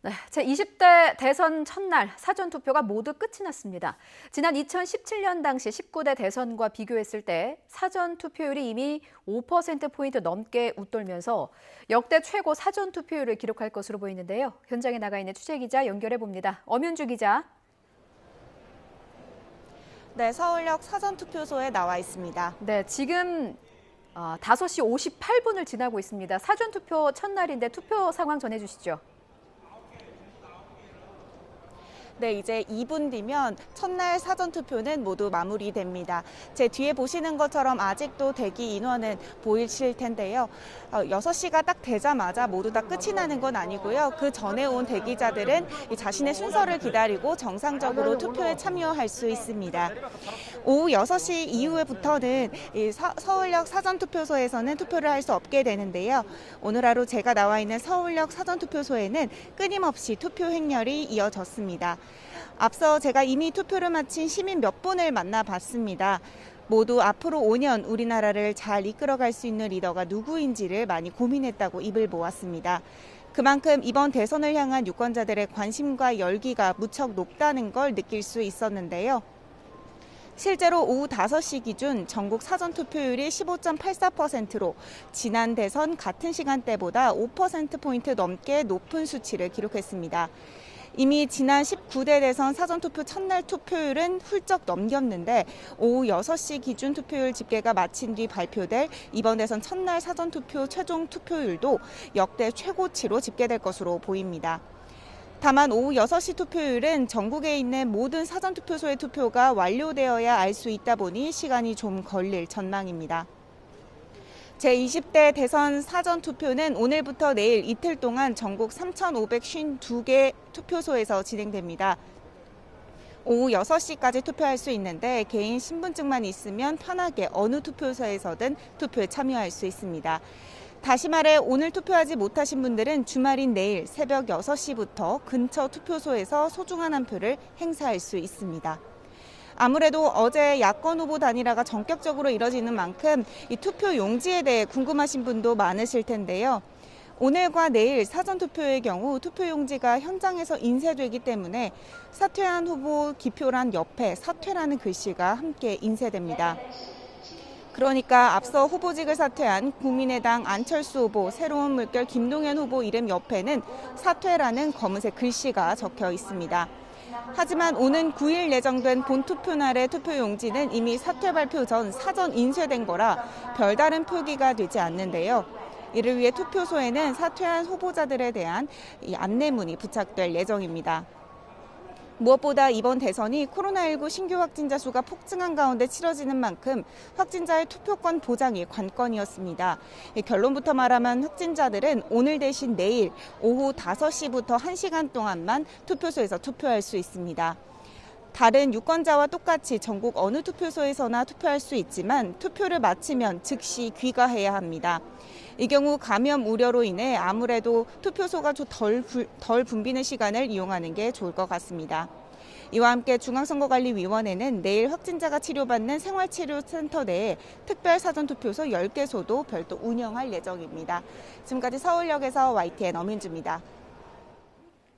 네, 제20대 대선 첫날 사전투표가 모두 끝이 났습니다. 지난 2017년 당시 19대 대선과 비교했을 때 사전투표율이 이미 5%포인트 넘게 웃돌면서 역대 최고 사전투표율을 기록할 것으로 보이는데요. 현장에 나가 있는 취재기자 연결해 봅니다. 엄윤주 기자. 네, 서울역 사전투표소에 나와 있습니다. 네, 지금 5시 58분을 지나고 있습니다. 사전투표 첫날인데 투표 상황 전해주시죠. 네, 이제 2분 뒤면 첫날 사전투표는 모두 마무리됩니다. 제 뒤에 보시는 것처럼 아직도 대기 인원은 보이실 텐데요. 6시가 딱 되자마자 모두 다 끝이 나는 건 아니고요. 그 전에 온 대기자들은 자신의 순서를 기다리고 정상적으로 투표에 참여할 수 있습니다. 오후 6시 이후부터는 서울역 사전투표소에서는 투표를 할 수 없게 되는데요. 오늘 하루 제가 나와 있는 서울역 사전투표소에는 끊임없이 투표 행렬이 이어졌습니다. 앞서 제가 이미 투표를 마친 시민 몇 분을 만나봤습니다. 모두 앞으로 5년 우리나라를 잘 이끌어갈 수 있는 리더가 누구인지를 많이 고민했다고 입을 모았습니다. 그만큼 이번 대선을 향한 유권자들의 관심과 열기가 무척 높다는 걸 느낄 수 있었는데요. 실제로 오후 5시 기준 전국 사전투표율이 15.84%로 지난 대선 같은 시간대보다 5%포인트 넘게 높은 수치를 기록했습니다. 이미 지난 19대 대선 사전투표 첫날 투표율은 훌쩍 넘겼는데 오후 6시 기준 투표율 집계가 마친 뒤 발표될 이번 대선 첫날 사전투표 최종 투표율도 역대 최고치로 집계될 것으로 보입니다. 다만 오후 6시 투표율은 전국에 있는 모든 사전투표소의 투표가 완료되어야 알 수 있다 보니 시간이 좀 걸릴 전망입니다. 제20대 대선 사전투표는 오늘부터 내일 이틀 동안 전국 3,552개 투표소에서 진행됩니다. 오후 6시까지 투표할 수 있는데 개인 신분증만 있으면 편하게 어느 투표소에서든 투표에 참여할 수 있습니다. 다시 말해 오늘 투표하지 못하신 분들은 주말인 내일 새벽 6시부터 근처 투표소에서 소중한 한 표를 행사할 수 있습니다. 아무래도 어제 야권 후보 단일화가 전격적으로 이뤄지는 만큼 이 투표 용지에 대해 궁금하신 분도 많으실 텐데요. 오늘과 내일 사전투표의 경우 투표 용지가 현장에서 인쇄되기 때문에 사퇴한 후보 기표란 옆에 사퇴라는 글씨가 함께 인쇄됩니다. 그러니까 앞서 후보직을 사퇴한 국민의당 안철수 후보, 새로운 물결 김동연 후보 이름 옆에는 사퇴라는 검은색 글씨가 적혀 있습니다. 하지만 오는 9일 예정된 본투표 날의 투표용지는 이미 사퇴 발표 전 사전 인쇄된 거라 별다른 표기가 되지 않는데요. 이를 위해 투표소에는 사퇴한 후보자들에 대한 안내문이 부착될 예정입니다. 무엇보다 이번 대선이 코로나19 신규 확진자 수가 폭증한 가운데 치러지는 만큼 확진자의 투표권 보장이 관건이었습니다. 결론부터 말하면 확진자들은 오늘 대신 내일 오후 5시부터 1시간 동안만 투표소에서 투표할 수 있습니다. 다른 유권자와 똑같이 전국 어느 투표소에서나 투표할 수 있지만 투표를 마치면 즉시 귀가해야 합니다. 이 경우 감염 우려로 인해 아무래도 투표소가 좀 덜 붐비는 시간을 이용하는 게 좋을 것 같습니다. 이와 함께 중앙선거관리위원회는 내일 확진자가 치료받는 생활치료센터 내에 특별 사전투표소 10개소도 별도 운영할 예정입니다. 지금까지 서울역에서 YTN 엄윤주입니다.